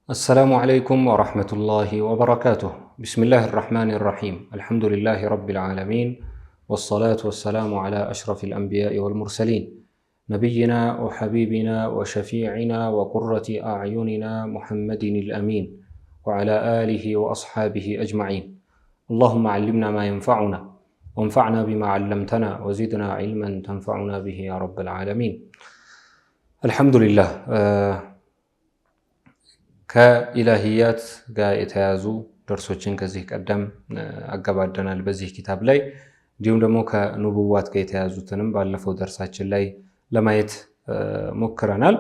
السلام عليكم ورحمة الله وبركاته. بسم الله الرحمن الرحيم. الحمد لله رب العالمين، والصلاة والسلام على أشرف الأنبياء والمرسلين، نبينا وحبيبنا وشفيعنا وقرة أعيننا محمد الأمين، وعلى آله وأصحابه أجمعين. اللهم علمنا ما ينفعنا، وانفعنا بما علمتنا، وزدنا علما تنفعنا به يا رب العالمين. الحمد لله. ከኢላሂያት ጋር የተያዙ ደርሶችን ከዚህ ቀደም አገባደናል በዚህ ኪታብ ላይ። እንዲሁም ደግሞ ከኑቡዋት ጋር የተያዙትንም ባለፈው ደርሳችን ላይ ለማየት ሞክረናል።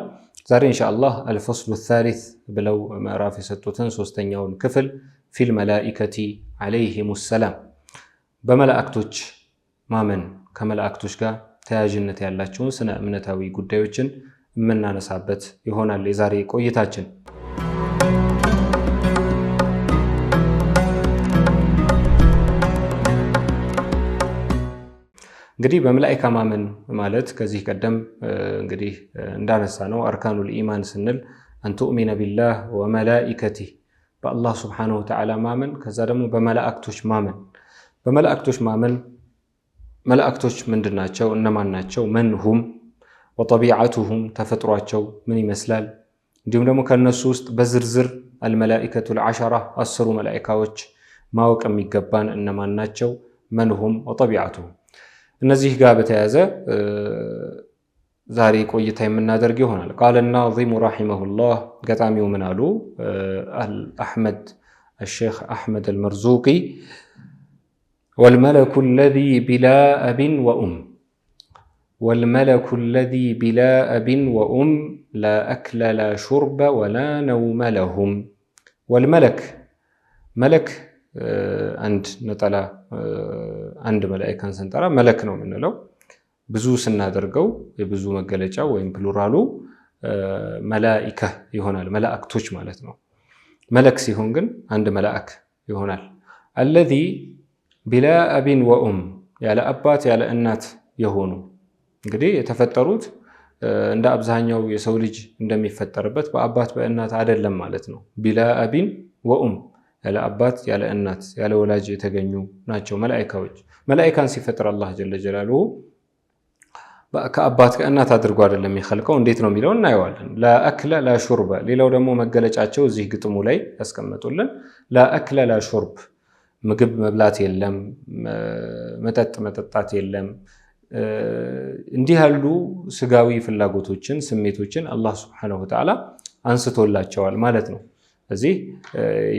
ዛሬ ኢንሻአላህ አልፈስሉ الثالث ብለው ምዕራፍ የሰጡትን ሶስተኛውን ክፍል ፊል መላኢከቲ አለይሂሙ ሰላም፣ በመላእክቶች ማመን ከመላእክቶች ጋር ተያያዥነት ያላቸውን ስነ እምነታዊ ጉዳዮችን የምናነሳበት ይሆናል የዛሬ ቆይታችን። እንግዲህ በመላእክት ማመን ማለት ከዚህ ቀደም እንግዲህ እንዳነሳ ነው አርካኑል ኢማን ስንል አንቱእሚነ ቢላህ ወመላኢከቲህ፣ በአላህ ሱብሓነሁ ወተዓላ ማመን፣ ከዛ ደግሞ በመላእክቶች ማመን። በመላእክቶች ማመን መላእክቶች ምንድናቸው? እነማን ናቸው? መንሁም ወጠቢዓቱሁም፣ ተፈጥሯቸው ምን ይመስላል? እንዲሁም ደግሞ ከነሱ ውስጥ በዝርዝር አልመላኢከቱል ዐሸራ፣ 10 መላእክቶች ማወቅ የሚገባን እነማን ናቸው? መንሁም ወጠቢዓቱሁም። እነዚህ ጋር በተያያዘ ዛሬ ቆይታ የምናደርግ ይሆናል። ቃለ ናዚሙ ረሒመሁላህ፣ ገጣሚው ምን አሉ? አሕመድ አልሼኽ አሕመድ አልመርዙቂ ወልመለኩ አለዚ ቢላ አቢን ወኡም ወልመለኩ አለዚ ቢላ አቢን ወኡም ላ አክለ ላ ሹርበ ወላ ነውመ ለሁም። ወልመለክ፣ መለክ አንድ ነጠላ አንድ መላእክትን ስንጠራ መለክ ነው የምንለው። ብዙ ስናደርገው የብዙ መገለጫ ወይም ፕሉራሉ መላኢካ ይሆናል፣ መላእክቶች ማለት ነው። መለክ ሲሆን ግን አንድ መላእክ ይሆናል። አለዚ ቢላ አቢን ወኡም፣ ያለ አባት ያለ እናት የሆኑ እንግዲህ የተፈጠሩት እንደ አብዛኛው የሰው ልጅ እንደሚፈጠርበት በአባት በእናት አይደለም ማለት ነው። ቢላ አቢን ወኡም፣ ያለ አባት ያለ እናት ያለ ወላጅ የተገኙ ናቸው መላእክቶች። መላእክታን ሲፈጥር አላህ ጀለ ጀላሉሁ ከአባት ከእናት አድርጎ አይደለም የሚخلቀው። እንዴት ነው የሚለው እናየዋለን። ላ አክለ ላ ሹርበ፣ ሌላው ደግሞ መገለጫቸው እዚህ ግጥሙ ላይ ያስቀመጡልን ላ አክለ ላ ሹርብ፣ ምግብ መብላት የለም፣ መጠጥ መጠጣት የለም። እንዲህ ያሉ ስጋዊ ፍላጎቶችን ስሜቶችን አላህ ሱብሓነሁ ወተዓላ አንስቶላቸዋል ማለት ነው። እዚህ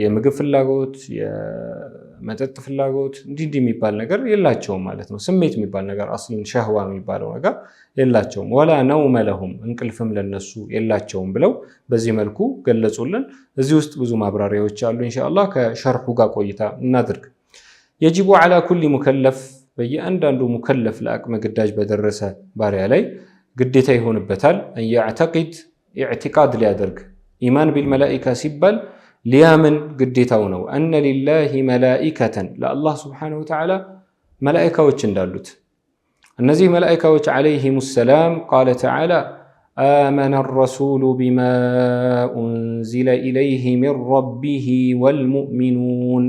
የምግብ ፍላጎት የመጠጥ ፍላጎት እንዲህ የሚባል ነገር የላቸውም ማለት ነው። ስሜት የሚባል ነገር አስልን ሸህዋ የሚባለው ነገር የላቸውም። ወላ ነውመ ለሁም፣ እንቅልፍም ለነሱ የላቸውም ብለው በዚህ መልኩ ገለጹልን። እዚህ ውስጥ ብዙ ማብራሪያዎች አሉ። ኢንሻአላህ ከሸርሑ ጋር ቆይታ እናድርግ። የጂቡ ዐላ ኩሊ ሙከለፍ፣ በየአንዳንዱ ሙከለፍ ለአቅመ ግዳጅ በደረሰ ባሪያ ላይ ግዴታ ይሆንበታል አንየዕተቂድ፣ ኢዕቲቃድ ሊያደርግ ኢማን ቢልመላኢካ ሲባል ሊያምን ግዴታው ነው። አነ ሊላሂ መላኢከተን፣ ለአላህ ሱብሓነሁ ወተዓላ መላኢካዎች እንዳሉት። እነዚህ መላኢካዎች ዐለይሂሙ ሰላም ቃለ ተዓላ አመነ ረሱሉ ቢማ ኡንዚለ ኢለይሂ ሚን ረቢሂ ወልሙእሚኑን።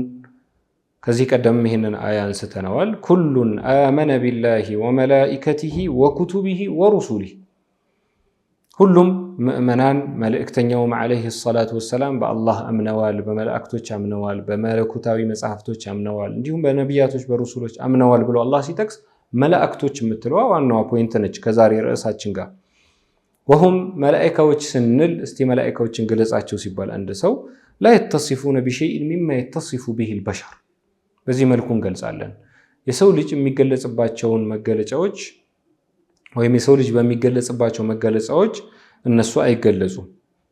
ከዚህ ቀደም ይህንን አያ አንስተነዋል። ኩሉን አመነ ቢላሂ ወመላኢከቲሂ ወኩቱቢሂ ወሩሱሊሂ፣ ሁሉም ምእመናን መልእክተኛውም ዐለይሂ ሰላቱ ወሰላም በአላህ አምነዋል፣ በመላእክቶች አምነዋል፣ በመለኮታዊ መጽሐፍቶች አምነዋል፣ እንዲሁም በነቢያቶች በሩሱሎች አምነዋል ብሎ አላህ ሲጠቅስ መላእክቶች የምትለዋ ዋናዋ ፖይንት ነች ከዛሬ ርዕሳችን ጋር። ወሁም መላኢካዎች ስንል እስቲ መላኢካዎችን ገለጻቸው ሲባል አንድ ሰው ላ የተሲፉነ ቢሸይኢን ሚማ የተሲፉ ቢሂል በሸር፣ በዚህ መልኩ እንገልጻለን። የሰው ልጅ የሚገለጽባቸውን መገለጫዎች ወይም የሰው ልጅ በሚገለጽባቸው መገለጫዎች እነሱ አይገለጹም።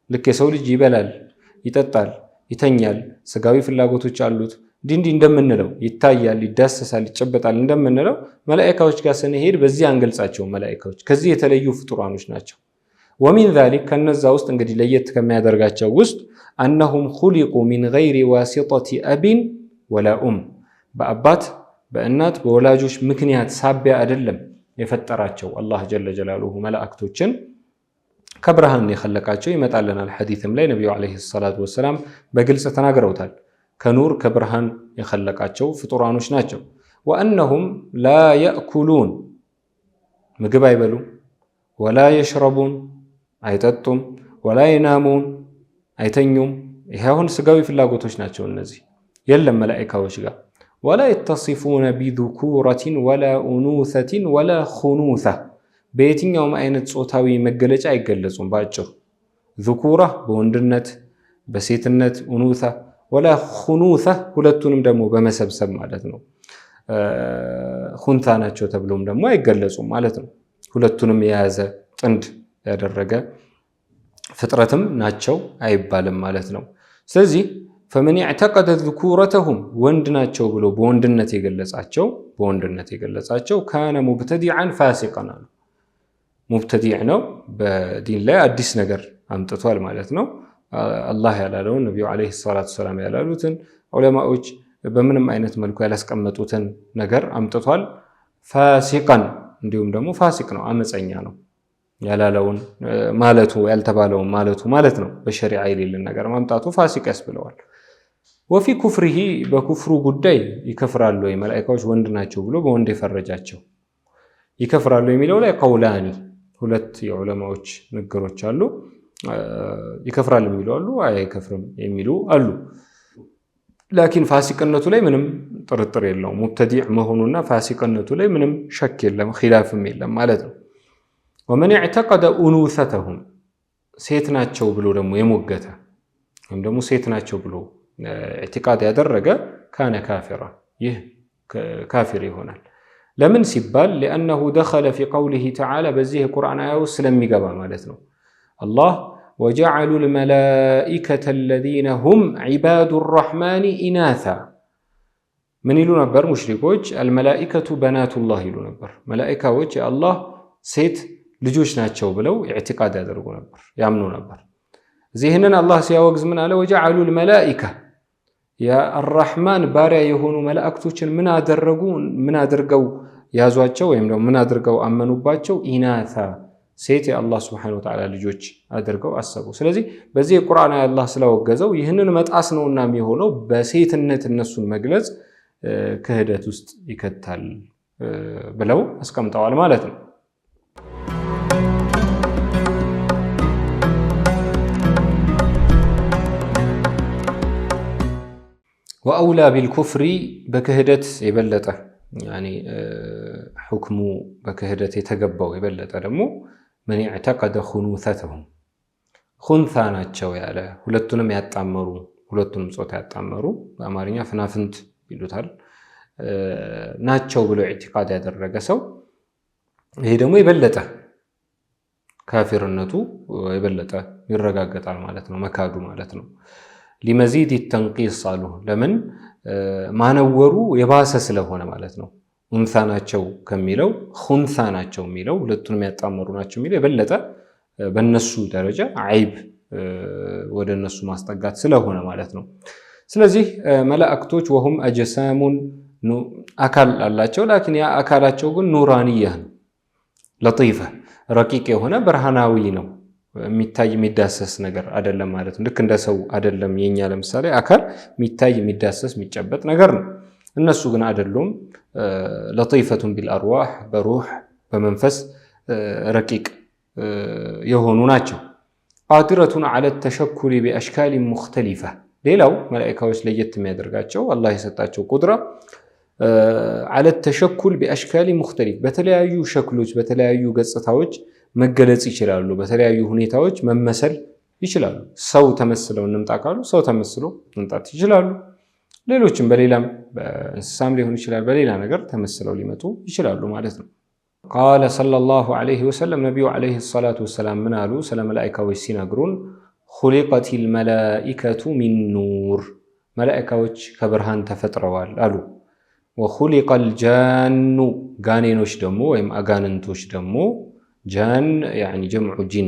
ልክ የሰው ልጅ ይበላል፣ ይጠጣል፣ ይተኛል፣ ስጋዊ ፍላጎቶች አሉት፣ እንዲህ እንደምንለው ይታያል፣ ይዳሰሳል፣ ይጨበጣል እንደምንለው መላእክቶች ጋር ስንሄድ በዚህ አንገልጻቸውም። መላእክቶች ከዚህ የተለዩ ፍጡራኖች ናቸው። ወሚን ዛሊክ፣ ከነዛ ውስጥ እንግዲህ ለየት ከሚያደርጋቸው ውስጥ አነሁም ኹሊቁ ሚን ገይሪ ዋሲጠቲ አቢን ወላ ኡም፣ በአባት በእናት በወላጆች ምክንያት ሳቢያ አይደለም የፈጠራቸው አላህ ጀለ ጀላሉሁ መላእክቶችን ከብርሃን የኸለቃቸው ይመጣልናል። ሐዲስም ላይ ነብዩ አለይሂ ሰላቱ ወሰላም በግልጽ ተናግረውታል። ከኑር ከብርሃን የኸለቃቸው ፍጡራኖች ናቸው። ወአነሁም ላ የእኩሉን ምግብ አይበሉም፣ ወላ የሽረቡን አይጠጡም፣ ወላ የናሙን አይተኙም። ይሄ አሁን ስጋዊ ፍላጎቶች ናቸው እነዚህ የለም መላኢካዎች ጋር። ወላ የተሲፉነ ቢዙኩረቲን ወላ ኡኑሰቲን ወላ ኹኑሳ በየትኛውም አይነት ጾታዊ መገለጫ አይገለጹም። በአጭሩ ዙኩራ በወንድነት በሴትነት፣ ኡኑሳ ወላ ኹኑሳ ሁለቱንም ደግሞ በመሰብሰብ ማለት ነው። ኹንታ ናቸው ተብሎም ደግሞ አይገለጹም ማለት ነው። ሁለቱንም የያዘ ጥንድ ያደረገ ፍጥረትም ናቸው አይባልም ማለት ነው። ስለዚህ ፈመን ኢዕተቀደ ዙኩረተሁም ወንድ ናቸው ብሎ በወንድነት የገለጻቸው ካነ ሙብተዲዐን ፋሲቀን አሉ። ሙብተዲዕ ነው፣ በዲን ላይ አዲስ ነገር አምጥቷል ማለት ነው። አላህ ያላለውን ነቢዩ ዓለይሂ ሰላቱ ወሰላም ያላሉትን ዑለማዎች በምንም አይነት መልኩ ያላስቀመጡትን ነገር አምጥቷል። ፋሲቀን እንዲሁም ደግሞ ፋሲቅ ነው፣ አመፀኛ ነው። ያላለውን ማለቱ ያልተባለውን ማለቱ ማለት ነው። በሸሪዓ የሌለን ነገር ማምጣቱ ፋሲቅ ያስብለዋል። ወፊ ኩፍሪሂ በኩፍሩ ጉዳይ ይከፍራሉ ወይ መላኢካዎች ወንድ ናቸው ብሎ በወንድ የፈረጃቸው ይከፍራሉ የሚለው ላይ ቀውላኒ ሁለት የዑለማዎች ንግሮች አሉ። ይከፍራል የሚሉ አሉ፣ አይከፍርም የሚሉ አሉ። ላኪን ፋሲቅነቱ ላይ ምንም ጥርጥር የለውም። ሙብተዲዕ መሆኑና ፋሲቅነቱ ላይ ምንም ሸክ የለም፣ ኺላፍም የለም ማለት ነው። ወመን ኢዕተቀደ ኡኑሰተሁም ሴት ናቸው ብሎ ደግሞ የሞገተ ወይም ደግሞ ሴት ናቸው ብሎ ኢዕቲቃድ ያደረገ ካነ ካፊራ ይህ ካፊር ይሆናል። ለምን ሲባል ሊአነሁ ደኸለ ፊ ቀውሊሂ ተዓላ በዚህ የቁርአን አያ ውስጥ ስለሚገባ ማለት ነው። አላህ ወጀዐሉ ልመላኢከተ አለዚነ ሁም ዒባዱ ረሕማኒ ኢናሳ ምን ይሉ ነበር ሙሽሪኮች? አልመላኢከቱ በናቱላህ ይሉ ነበር። መላኢካዎች የአላህ ሴት ልጆች ናቸው ብለው ኢዕቲቃድ ያደርጉ ነበር፣ ያምኑ ነበር። እዚህንን አላህ ሲያወግዝ ምን አለ? ወጀዐሉ ልመላኢካ የአራሕማን ባሪያ የሆኑ መላእክቶችን ምን አድርገው ያዟቸው ወይም ደግሞ ምን አድርገው አመኑባቸው? ኢናሳ ሴት የአላህ ስብሓነሁ ወተዓላ ልጆች አድርገው አሰቡ። ስለዚህ በዚህ የቁርአን አላህ ስላወገዘው ይህንን መጣስ ነውና የሚሆነው በሴትነት እነሱን መግለጽ ክህደት ውስጥ ይከታል ብለው አስቀምጠዋል ማለት ነው። ወአውላ ቢልኩፍሪ በክህደት የበለጠ ሁክሙ በክህደት የተገባው የበለጠ ደግሞ መን ኢዕተቀደ ኹኑሰተሁም ኹንሳ ናቸው ያለ ሁለቱንም ጾታ ያጣመሩ በአማርኛ ፍናፍንት ይሉታል ናቸው ብሎ ኢዕቲቃድ ያደረገ ሰው ይሄ ደግሞ የበለጠ ካፊርነቱ የበለጠ ይረጋገጣል ማለት ነው፣ መካዱ ማለት ነው። ሊመዚድ ተንቂስ አሉ። ለምን ማነወሩ የባሰ ስለሆነ ማለት ነው። ኡንሳ ናቸው ከሚለው ኹንሳ ናቸው የሚለው ሁለቱንም ያጣመሩ ናቸው የሚለው የበለጠ በነሱ ደረጃ አይብ ወደ እነሱ ማስጠጋት ስለሆነ ማለት ነው። ስለዚህ መላእክቶች ወሁም አጅሳሙን አካል አላቸው። ላኪን ያ አካላቸው ግን ኑራንያ ነው፣ ለጢፈ ረቂቅ የሆነ ብርሃናዊ ነው። የሚታይ የሚዳሰስ ነገር አይደለም ማለት ነው። ልክ እንደ ሰው አይደለም። የኛ ለምሳሌ አካል የሚታይ የሚዳሰስ የሚጨበጥ ነገር ነው። እነሱ ግን አይደሉም። ለጢፈቱን ቢልአርዋህ በሩህ በመንፈስ ረቂቅ የሆኑ ናቸው። ቃዲረቱን ዐለ ተሸኩሊ ቢአሽካል ሙኽተሊፋ ሌላው መላኢካዎች ለየት የሚያደርጋቸው አላህ የሰጣቸው ቁድራ ዐለ ተሸኩል ቢአሽካል ሙኽተሊፍ በተለያዩ ሸክሎች በተለያዩ ገጽታዎች መገለጽ ይችላሉ። በተለያዩ ሁኔታዎች መመሰል ይችላሉ። ሰው ተመስለው እንምጣ ካሉ ሰው ተመስለው መምጣት ይችላሉ። ሌሎችም በሌላም በእንስሳም ሊሆን ይችላል፣ በሌላ ነገር ተመስለው ሊመጡ ይችላሉ ማለት ነው። ቃለ ሰለላሁ ዐለይሂ ወሰለም ነቢዩ ዐለይሂ ሰላቱ ወሰላም ምን አሉ? ስለ መላኢካዎች ሲነግሩን ኹሊቀቲል መላኢከቱ ሚን ኑር መላኢካዎች ከብርሃን ተፈጥረዋል አሉ። ወኹሊቀል ጃኑ ጋኔኖች ደግሞ ወይም አጋንንቶች ደግሞ ጃን ያኒ ጀምዑ ጂን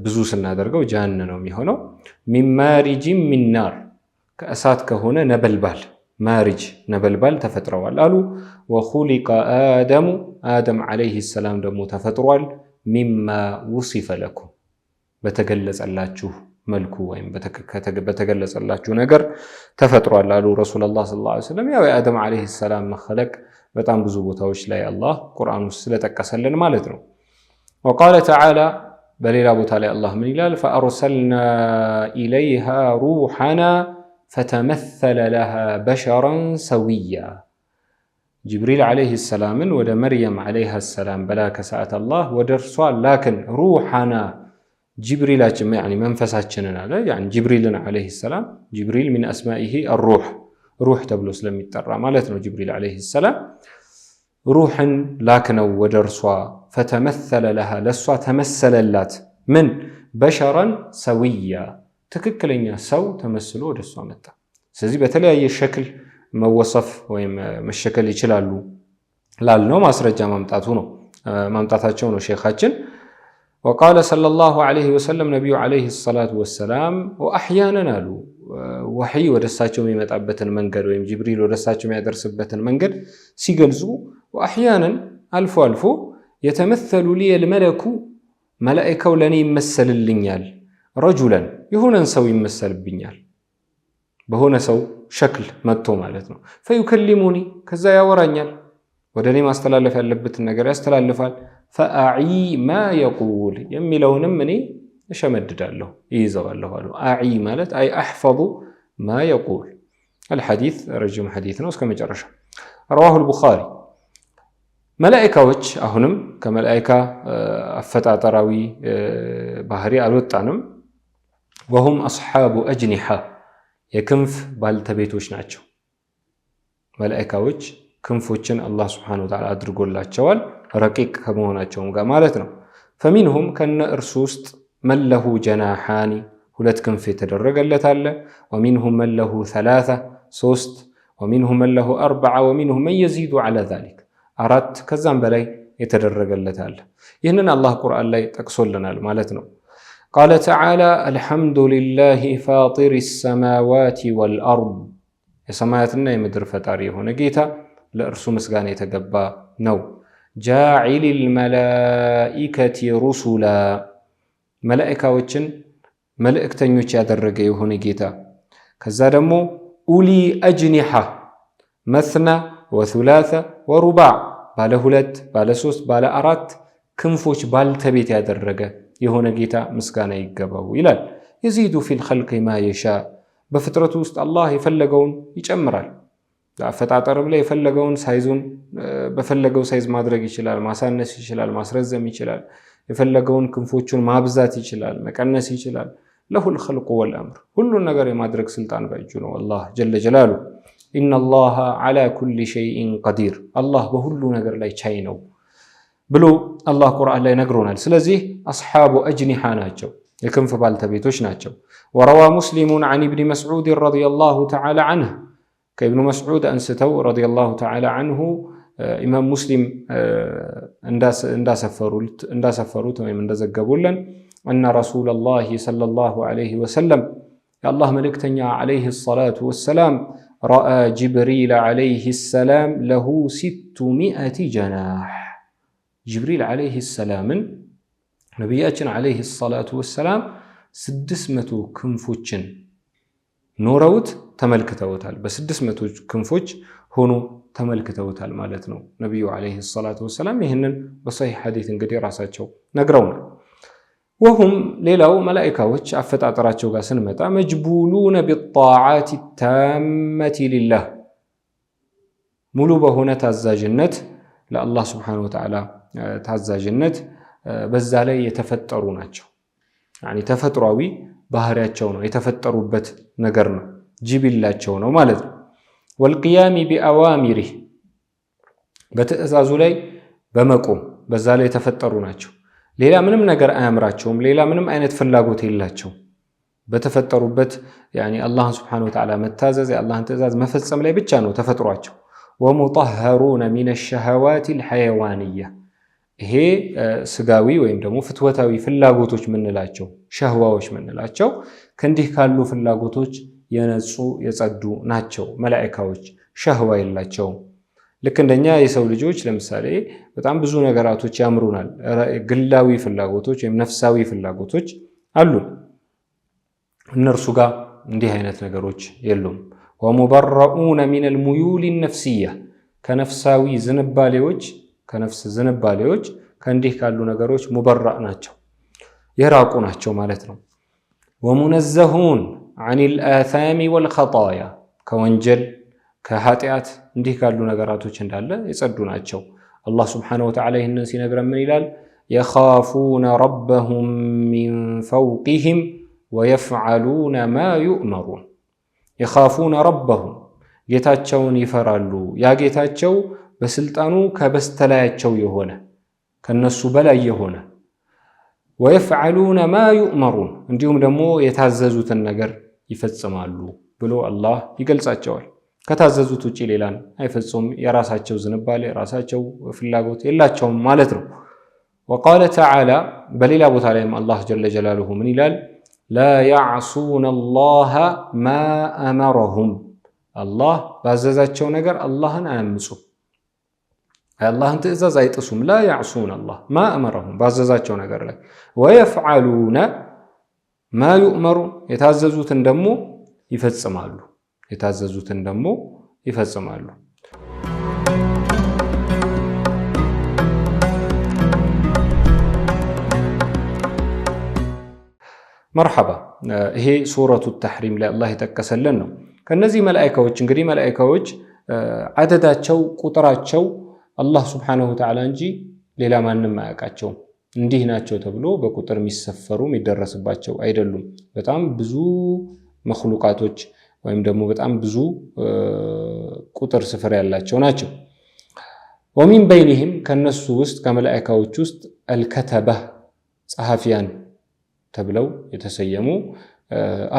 ብዙ ስናደርገው ጃን ነው የሚሆነው። ሚን ማሪጅን ሚን ናር ከእሳት ከሆነ ነበልባል ማሪጅ ነበልባል ተፈጥረዋል አሉ። ወኹሊቀ አደሙ አደም ዐለይሂ ሰላም ደግሞ ተፈጥሯል ሚማ ውሲፈ ለኩም በተገለጸላችሁ መልኩ ወይም በተገለጸላችሁ ነገር ተፈጥሯል አሉ ረሱላህ ሰለላሁ ዐለይሂ ወሰለም። ያው የአደም ዐለይሂ ሰላም መኸለቅ በጣም ብዙ ቦታዎች ላይ አላህ ቁርአን ውስጥ ስለጠቀሰልን ማለት ነው። ወቃለ ተዓላ በሌላ ቦታ ላይ አላህ ምን ይላል? ፈአርሰልና ኢለይሃ ሩሐና ፈተመሰለ ለሃ በሸረን ሰዊያ። ጅብሪል ዐለይሂ ሰላምን ወደ መርየም ዐለይሃ ሰላም በላከ ሰዓት አላህ ወደ እርሷ ላክን። ሩሐና ጅብሪላችን መንፈሳችንን አለ። ጅብሪልን ዐለይሂ ሰላም ጅብሪል ሚን አስማኢሂ አሩህ ሩህ ተብሎ ስለሚጠራ ማለት ነው። ጅብሪል ዐለይሂ ሰላም ሩሕን ላክነው ወደ እርሷ። ፈተመሰለ ለሃ ለእሷ ተመሰለላት። ምን በሸረን ሰዊያ ትክክለኛ ሰው ተመስሎ ወደ እሷ መጣ። ስለዚህ በተለያየ ሸክል መወሰፍ ወይም መሸከል ይችላሉ ላልነው ማስረጃ ማምጣታቸው ነው ሼኻችን። ወቃለ ሰለላሁ ዐለይሂ ወሰለም ነቢዩ ዐለይሂ ሰላቱ ወሰላም ወአሕያነን አሉ ወሕይ ወደ እሳቸው የሚመጣበትን መንገድ ወይም ጅብሪል ወደ እሳቸው የሚያደርስበትን መንገድ ሲገልጹ ወአሕያነን አልፎ አልፎ የተመሰሉ ሊ አልመለኩ መላኢካው ለእኔ ይመሰልልኛል፣ ረጁለን የሆነን ሰው ይመሰልብኛል፣ በሆነ ሰው ሸክል መጥቶ ማለት ነው። ፈዩከሊሙኒ ከዛ ያወራኛል፣ ወደ እኔ ማስተላለፍ ያለበትን ነገር ያስተላልፋል። ፈአዒ ማ የቁል የሚለውንም እኔ እሸመድዳለሁ ይይዘዋለሁ አሉ። አዒ ማለት አይ አሕፈظ ማ የቁል። አልሐዲስ ረጅም ሐዲስ ነው እስከ መጨረሻ። ረዋሁል ቡኻሪ። መላኢካዎች አሁንም ከመላኢካ አፈጣጠራዊ ባህሪ አልወጣንም። ወሁም አስሓቡ አጅኒሓ የክንፍ ባልተቤቶች ናቸው። መላኢካዎች ክንፎችን አላህ ስብሓነሁ ወተዓላ አድርጎላቸዋል ረቂቅ ከመሆናቸውም ጋር ማለት ነው። ፈሚንሁም ከነ እርሱ ውስጥ መለሁ ጀናሓኒ ሁለት ክንፍ የተደረገለት አለ። ወሚንሁም መለሁ ሰላሳ ሶስት፣ ወሚንሁም መለሁ አርበዓ፣ ወሚንሁም መን የዚዱ ዐላ ዛሊክ አራት ከዛም በላይ የተደረገለት አለ። ይህንን አላህ ቁርአን ላይ ጠቅሶልናል ማለት ነው። ቃለ ተዓላ አልሐምዱሊላሂ ፋጢሪ ሰማዋቲ ወልአርድ የሰማያትና የምድር ፈጣሪ የሆነ ጌታ ለእርሱ ምስጋና የተገባ ነው። ጃዒሊል መላኢከቲ ሩሱላ መላኢካዎችን መልእክተኞች ያደረገ የሆነ ጌታ። ከዛ ደግሞ ኡሊ አጅኒሓ መስና ወሱላሰ ወሩባዕ ባለ ሁለት ባለ ሶስት ባለ አራት ክንፎች ባልተቤት ያደረገ የሆነ ጌታ ምስጋና ይገባው ይላል። የዚዱ ፊል ኸልቂ ማ የሻ በፍጥረቱ ውስጥ አላህ የፈለገውን ይጨምራል። አፈጣጠርም ላይ የፈለገውን ሳይዙን በፈለገው ሳይዝ ማድረግ ይችላል፣ ማሳነስ ይችላል፣ ማስረዘም ይችላል። የፈለገውን ክንፎቹን ማብዛት ይችላል፣ መቀነስ ይችላል። ለሁል ኸልቁ ወልአምር ሁሉን ነገር የማድረግ ስልጣን በእጁ ነው አላህ ጀለ ጀላሉ። ኢነላሃ ዐላ ኩሊ ሸይኢን ቀዲር አላህ በሁሉ ነገር ላይ ቻይ ነው ብሎ አላህ ቁርአን ላይ ነግሮናል። ስለዚህ አስሓቡ አጅኒሓ ናቸው፣ የክንፍ ባልተቤቶች ናቸው። ወረዋ ሙስሊሙን ዐን ኢብኒ መስዑድ ረዲየላሁ ተዓላ ዐንሁ ከኢብኑ መስዑድ አንስተው ረዲየላሁ ተዓላ ዐንሁ ኢማም ሙስሊም እንዳሰፈሩት ወይም እንደዘገቡልን እነ ረሱለላሂ ሰለላሁ ዐለይሂ ወሰለም የአላህ መልእክተኛ ዐለይሂ ሰላቱ ወሰላም ረአ ጅብሪል ዐለይሂ ሰላም ለሁ 600 ጀናሕ ጅብሪል ዐለይሂ ሰላምን ነቢያችን ዐለይሂ ሰላቱ ወሰላም 600 ክንፎችን ኖረውት ተመልክተውታል። በ600 ክንፎች ሆኖ ተመልክተውታል ማለት ነው ነቢዩ ዐለይሂ ሰላቱ ወሰላም። ይህንን በሰሒህ ሐዲስ እንግዲህ ራሳቸው ነግረውናል። ወሁም ሌላው መላኢካዎች አፈጣጠራቸው ጋር ስንመጣ መጅቡሉነ ቢጣዓቲ ታመቲ ሊላህ ሙሉ በሆነ ታዛዥነት ለአላህ ስብሓነሁ ወተዓላ ታዛዥነት በዛ ላይ የተፈጠሩ ናቸው። ተፈጥሯዊ ባህሪያቸው ነው፣ የተፈጠሩበት ነገር ነው፣ ጅቢላቸው ነው ማለት ነው። ወልቅያሚ ቢአዋሚሪህ በትዕዛዙ በመቆም በዛ ላይ የተፈጠሩ ናቸው። ሌላ ምንም ነገር አያምራቸውም። ሌላ ምንም አይነት ፍላጎት የላቸውም። በተፈጠሩበት አላህን ስብሓነሁ ወተዓላ መታዘዝ የአላህን ትዕዛዝ መፈጸም ላይ ብቻ ነው ተፈጥሯቸው። ወሙጠሀሩነ ሚነ ሸሃዋቲል ሐይዋንያ ይሄ ስጋዊ ወይም ደግሞ ፍትወታዊ ፍላጎቶች ምንላቸው ሸህዋዎች ምንላቸው ከእንዲህ ካሉ ፍላጎቶች የነጹ የጸዱ ናቸው። መላኢካዎች ሸህዋ የላቸውም። ልክ እንደኛ የሰው ልጆች ለምሳሌ በጣም ብዙ ነገራቶች ያምሩናል። ግላዊ ፍላጎቶች ወይም ነፍሳዊ ፍላጎቶች አሉ። እነርሱ ጋር እንዲህ አይነት ነገሮች የሉም። ወሙበረኡነ ሚነል ሙዩል ነፍስያ ከነፍሳዊ ዝንባሌዎች ከነፍስ ዝንባሌዎች ከእንዲህ ካሉ ነገሮች ሙበራእ ናቸው፣ የራቁ ናቸው ማለት ነው። ወሙነዘሁን ዐኒል አታሚ ወልኸጣያ ከወንጀል ከኃጢአት እንዲህ ካሉ ነገራቶች እንዳለ የጸዱ ናቸው። አላህ ስብሓነሁ ወተዓላ ይህንን ሲነግረን ምን ይላል? የኻፉነ ረበሁም ሚን ፈውቂሂም ወየፍዓሉነ ማ ዩእመሩን። የኻፉነ ረበሁም ጌታቸውን ይፈራሉ፣ ያ ጌታቸው በስልጣኑ ከበስተላያቸው የሆነ ከነሱ በላይ የሆነ ወየፍዓሉነ ማ ዩእመሩን እንዲሁም ደግሞ የታዘዙትን ነገር ይፈጽማሉ ብሎ አላህ ይገልጻቸዋል። ከታዘዙት ውጪ ሌላን አይፈጽሙም። የራሳቸው ዝንባሌ የራሳቸው ፍላጎት የላቸውም ማለት ነው። ወቃለ ተዓላ በሌላ ቦታ ላይም አላህ ጀለ ጀላሉሁ ምን ይላል? ላ ያዕሱነ አላህ ማ አመረሁም አላህ ባዘዛቸው ነገር አላህን አያምፁም፣ የአላህን ትእዛዝ አይጥሱም። ላ ያዕሱነ አላህ ማ አመረሁም ባዘዛቸው ነገር ላይ ወየፍዓሉነ ማ ዩእመሩን የታዘዙትን ደግሞ ይፈጽማሉ የታዘዙትን ደግሞ ይፈጽማሉ። መርሐባ። ይሄ ሱረቱ ተሕሪም ላይ አላህ የጠቀሰልን ነው። ከነዚህ መላኢካዎች እንግዲህ መላኢካዎች አደዳቸው ቁጥራቸው አላህ ሱብሓነሁ ወተዓላ እንጂ ሌላ ማንም አያውቃቸውም። እንዲህ ናቸው ተብሎ በቁጥር የሚሰፈሩ የሚደረስባቸው አይደሉም። በጣም ብዙ መኽሉቃቶች ወይም ደግሞ በጣም ብዙ ቁጥር ስፍር ያላቸው ናቸው። ወሚን በይኒህም ከነሱ ውስጥ ከመላኢካዎች ውስጥ አልከተበህ ጸሐፊያን ተብለው የተሰየሙ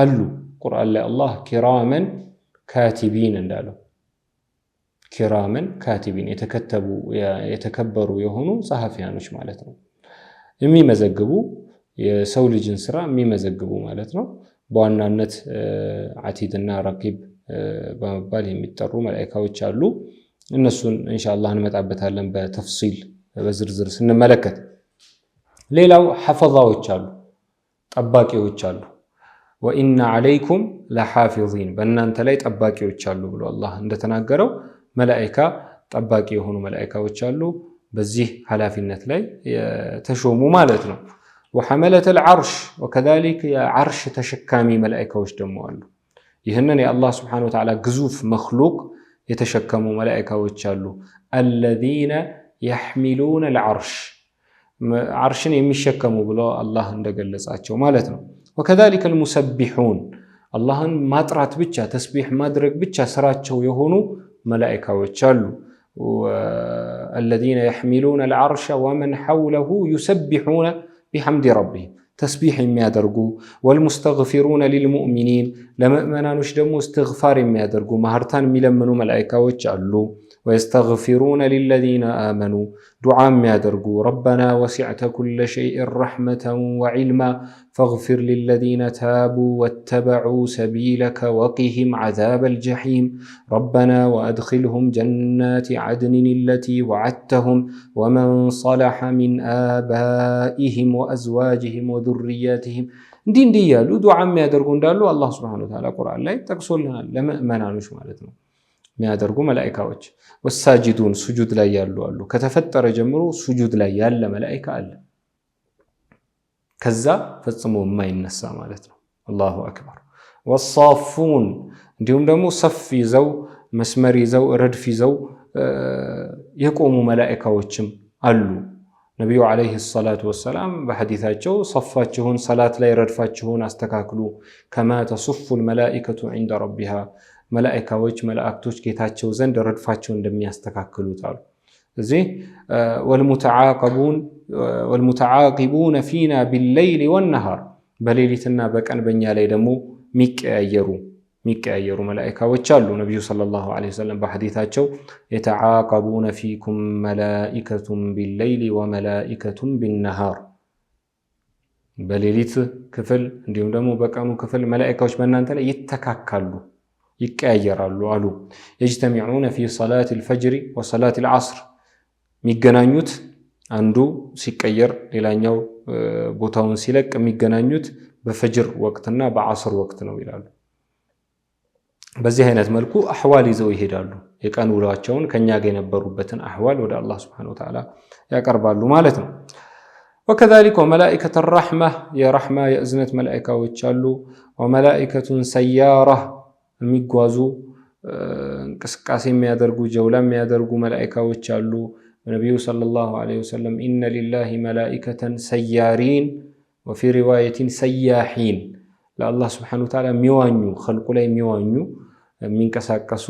አሉ። ቁርአን ላይ አላህ ኪራመን ካቲቢን እንዳለው ኪራመን ካቲቢን የተከበሩ የሆኑ ጸሐፊያኖች ማለት ነው። የሚመዘግቡ የሰው ልጅን ስራ የሚመዘግቡ ማለት ነው። በዋናነት ዓቲድና ረቂብ በመባል የሚጠሩ መላኢካዎች አሉ። እነሱን ኢንሻአላህ እንመጣበታለን በተፍሲል በዝርዝር ስንመለከት። ሌላው ሐፈዛዎች አሉ፣ ጠባቂዎች አሉ። ወኢነ ዓለይኩም ለሓፊዚን በእናንተ ላይ ጠባቂዎች አሉ ብሎ አላህ እንደተናገረው መላኢካ ጠባቂ የሆኑ መላኢካዎች አሉ፣ በዚህ ኃላፊነት ላይ የተሾሙ ማለት ነው። ወሐመለተል ዐርሽ ወከዛሊክ የዐርሽ ተሸካሚ መላኢካዎች ደግሞ አሉ። ይህንን የአላህ ስብሓነሁ ወተዓላ ግዙፍ መኽሉቅ የተሸከሙ መላኢካዎች አሉ። አለዚነ የሕሚሉነል ዐርሽ ዐርሽን የሚሸከሙ ብሎ አላህ እንደገለጻቸው ማለት ነው። ወከዛሊከል ሙሰቢሑን አላህን ማጥራት ብቻ ተስቢሕ ማድረግ ብቻ ስራቸው የሆኑ መላኢካዎች አሉ። አለዚነ የሕሚሉነል ዐርሸ ወመን ሐውለሁ ዩሰቢሑነ ቢሐምዲ ረቢሂም ተስቢሕ የሚያደርጉ ወልሙስተግፊሩነ ሊልሙእሚኒን ለምእመናኖች ደግሞ እስትግፋር የሚያደርጉ ማህርታን የሚለምኑ መላኢካዎች አሉ። ወየስተግፊሩነ ሊለዚነ አመኑ ዱዓ የሚያደርጉ ረበና ወሲዕተ ኩለ ሸይእን ረሕመተን ወዒልማ ፈግፊር ሊለዚነ ታቡ ወተበዑ ሰቢለከ ወቂሂም ዐዛበል ጀሒም ረበና ወአድኺልሁም ጀናቲ ዐድንን አለቲ ወዐድተሁም ወመን ሰለሐ ሚን አባኢሂም ወአዝዋጅሂም ወዙርያቲሂም እንዲህ እያሉ ዱዓ የሚያደርጉ እንዳሉ አላህ ሱብሓነሁ ወተዓላ ቁርአን ላይ ጠቅሶልናል። ለምእመናኖች ማለት ነው የሚያደርጉ መላኢካዎች። ወሳጅዱን ሱጁድ ላይ ያሉ አሉ። ከተፈጠረ ጀምሮ ሱጁድ ላይ ያለ መላኢካ አለ፣ ከዛ ፈጽሞ የማይነሳ ማለት ነው። አላሁ አክበር። ወሳፉን እንዲሁም ደግሞ ሰፍ ይዘው መስመር ይዘው ረድፍ ይዘው የቆሙ መላኢካዎችም አሉ። ነቢዩ ዓለይሂ ሰላቱ ወሰላም በሐዲታቸው ሰፋችሁን ሰላት ላይ ረድፋችሁን አስተካክሉ ከማ ተሱፉል መላኢከቱ ዒንደ ረቢሃ መላኢካዎች መላእክቶች ጌታቸው ዘንድ ረድፋቸው እንደሚያስተካክሉት አሉ። እዚህ ወልሙተዓቂቡነ ፊና ቢለይሊ ወነሃር በሌሊትና በቀን በእኛ ላይ ደግሞ የሚቀያየሩ መላኢካዎች አሉ። ነቢዩ ሰለላሁ ዐለይሂ ወሰለም በሐዲታቸው የተዓቀቡነ ፊኩም መላኢከቱን ቢለይሊ ወመላኢከቱን ቢነሃር በሌሊት ክፍል እንዲሁም ደግሞ በቀኑ ክፍል መላኢካዎች በእናንተ ላይ ይተካካሉ። ይቀያየራሉ አሉ። የጅተሚዑነ ፊ ሰላት አልፈጅር ወሰላት አልዓስር የሚገናኙት አንዱ ሲቀየር ሌላኛው ቦታውን ሲለቅ የሚገናኙት በፈጅር ወቅትና በዓስር ወቅት ነው ይላሉ። በዚህ አይነት መልኩ አህዋል ይዘው ይሄዳሉ። የቀን ውሏቸውን ከኛ ጋር የነበሩበትን አህዋል ወደ አላህ Subhanahu Wa Ta'ala ያቀርባሉ ማለት ነው። وكذلك وملائكة الرحمة يا رحمة يا أزنة ملائكة وتشالو وملائكة سيارة የሚጓዙ እንቅስቃሴ የሚያደርጉ ጀውላ የሚያደርጉ መላእክቶች አሉ። ነብዩ ሰለላሁ ዐለይሂ ወሰለም ኢነ ሊላሂ መላኢከተን ሰያሪን ወፊ ሪዋየቲን ሰያሂን ለአላህ Subhanahu Wa Ta'ala የሚዋኙ ኸልቁ ላይ የሚዋኙ የሚንቀሳቀሱ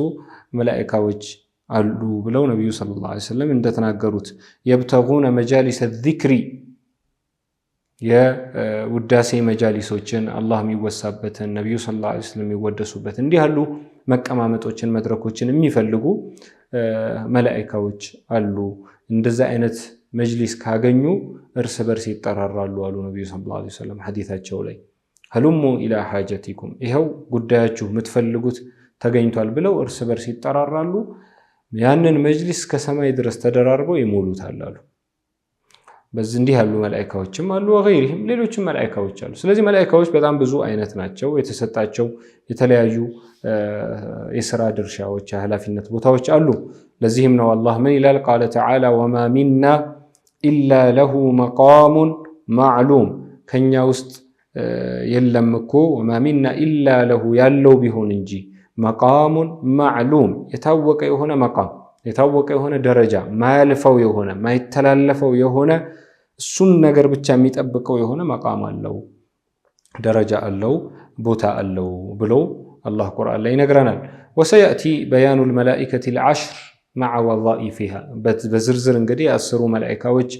መላእክቶች አሉ ብለው ነብዩ ሰለላሁ ዐለይሂ ወሰለም እንደተናገሩት የብተጉነ መጃሊስ الذክሪ የውዳሴ መጃሊሶችን አላህ የሚወሳበትን ነብዩ ሰለላሁ ዐለይሂ ወሰለም የሚወደሱበትን እንዲህ ያሉ መቀማመጦችን መድረኮችን የሚፈልጉ መላእክቶች አሉ። እንደዛ አይነት መጅሊስ ካገኙ እርስ በርስ ይጠራራሉ አሉ ነብዩ ሰለላሁ ዐለይሂ ወሰለም ሐዲታቸው ላይ ሀሉሙ ኢላ ሐጀቲኩም ይሄው ጉዳያችሁ የምትፈልጉት ተገኝቷል ብለው እርስ በርስ ይጠራራሉ። ያንን መጅሊስ ከሰማይ ድረስ ተደራርበው ይሞሉታል አሉ። በዚህ እንዲህ ያሉ መላእክቶችም አሉ ወገይሪህም ሌሎችም መላእክቶች አሉ። ስለዚህ መላእክቶች በጣም ብዙ አይነት ናቸው። የተሰጣቸው የተለያዩ የሥራ ድርሻዎች የኃላፊነት ቦታዎች አሉ። ለዚህም ነው አላህ ምን ይላል ቃለ ተዓላ ወማ ሚና ኢላ ለሁ መቃሙን ማዕሉም ከኛ ውስጥ የለም እኮ ወማ ሚና ኢላ ለሁ ያለው ቢሆን እንጂ መቃሙን ማዕሉም የታወቀ የሆነ መቃም የታወቀ የሆነ ደረጃ ማያልፈው የሆነ ማይተላለፈው የሆነ እሱን ነገር ብቻ የሚጠብቀው የሆነ መቃም አለው ደረጃ አለው ቦታ አለው ብሎ አላህ ቁርአን ላይ ይነግረናል። ወሰያቲ በያኑ الملائكة العشر مع وظائفها በዝርዝር እንግዲህ 10 መላእክቶች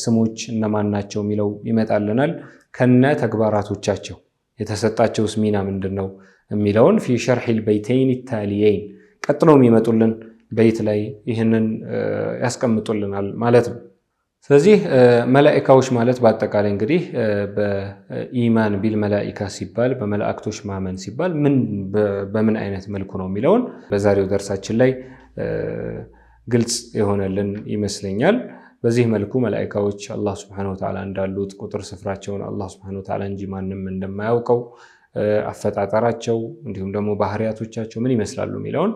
ስሞች እነማን ናቸው የሚለው ይመጣልናል ከነ ተግባራቶቻቸው የተሰጣቸው ሚና ምንድነው የሚለውን في شرح البيتين التاليين ቀጥለው የሚመጡልን በይት ላይ ይህንን ያስቀምጡልናል ማለት ነው። ስለዚህ መላእክቶች ማለት በአጠቃላይ እንግዲህ በኢማን ቢል መላእክታ ሲባል በመላእክቶች ማመን ሲባል በምን አይነት መልኩ ነው የሚለውን በዛሬው ደርሳችን ላይ ግልጽ የሆነልን ይመስለኛል። በዚህ መልኩ መላእክቶች አላህ Subhanahu Wa Ta'ala እንዳሉት ቁጥር ስፍራቸውን አላህ Subhanahu Wa Ta'ala እንጂ ማንም እንደማያውቀው አፈጣጠራቸው እንዲሁም ደግሞ ባህሪያቶቻቸው ምን ይመስላሉ የሚለውን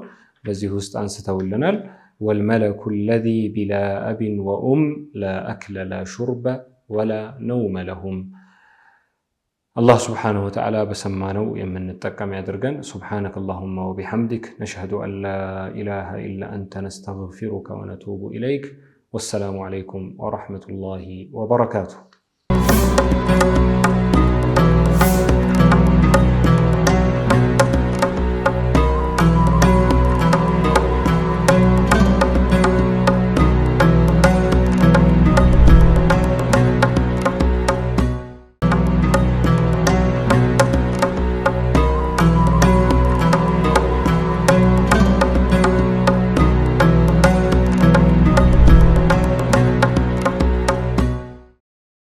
በዚህ ውስጥ አንስተውልናል። والملك الذي بلا أب وأم لا أكل لا شرب ولا نوم لهم الله سبحانه وتعالى بسمانه يمن التقم يدرقن سبحانك اللهم وبحمدك نشهد أن لا إله إلا أنت نستغفرك ونتوب إليك والسلام عليكم ورحمة الله وبركاته.